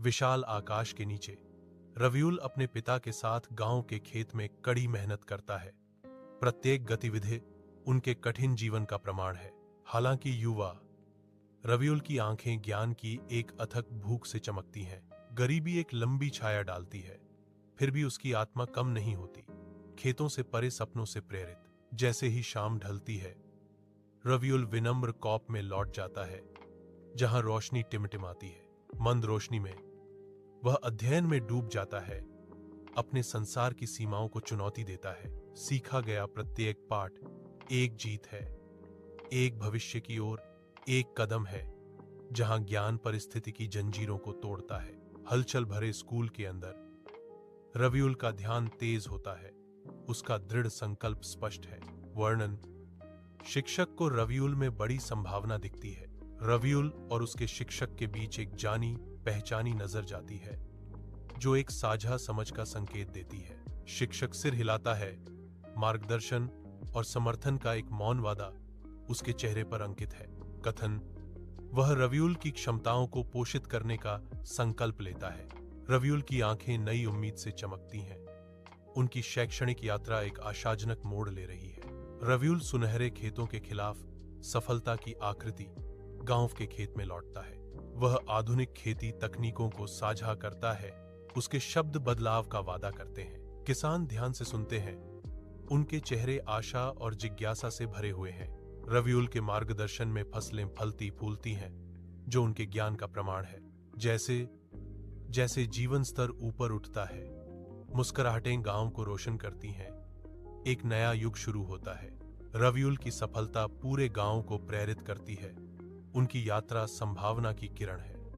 विशाल आकाश के नीचे रवियुल अपने पिता के साथ गांव के खेत में कड़ी मेहनत करता है। प्रत्येक गतिविधि उनके कठिन जीवन का प्रमाण है। हालांकि युवा रवियुल की आंखें ज्ञान की एक अथक भूख से चमकती हैं। गरीबी एक लंबी छाया डालती है, फिर भी उसकी आत्मा कम नहीं होती। खेतों से परे सपनों से प्रेरित जैसे ही शाम ढलती है, रवियुल विनम्र कॉप में लौट जाता है, जहां रोशनी टिमटिमाती है। मंद रोशनी में वह अध्ययन में डूब जाता है, अपने संसार की सीमाओं को चुनौती देता है। सीखा गया प्रत्येक पाठ एक जीत है, एक भविष्य की ओर एक कदम है, जहां ज्ञान परिस्थिति की जंजीरों को तोड़ता है। हलचल भरे स्कूल के अंदर रवियुल का ध्यान तेज होता है, उसका दृढ़ संकल्प स्पष्ट है। वर्णन: शिक्षक को रवियुल में बड़ी संभावना दिखती है। रवियुल और उसके शिक्षक के बीच एक जानी पहचानी नजर जाती है, जो एक साझा समझ का संकेत देती है। शिक्षक सिर हिलाता है, मार्गदर्शन और समर्थन का एक मौन वादा उसके चेहरे पर अंकित है। कथन: वह रवियुल की क्षमताओं को पोषित करने का संकल्प लेता है। रवियुल की आंखें नई उम्मीद से चमकती हैं, उनकी शैक्षणिक यात्रा एक आशाजनक मोड़ ले रही है। रवियुल सुनहरे खेतों के खिलाफ सफलता की आकृति गांव के खेत में लौटता है। वह आधुनिक खेती तकनीकों को साझा करता है, उसके शब्द बदलाव का वादा करते हैं। किसान ध्यान से सुनते हैं, उनके चेहरे आशा और जिज्ञासा से भरे हुए हैं। रवियुल के मार्गदर्शन में फसलें फलती फूलती हैं, जो उनके ज्ञान का प्रमाण है। जैसे जैसे जीवन स्तर ऊपर उठता है, मुस्कुराहटें गांव को रोशन करती हैं, एक नया युग शुरू होता है। रवियुल की सफलता पूरे गांव को प्रेरित करती है, उनकी यात्रा संभावना की किरण है।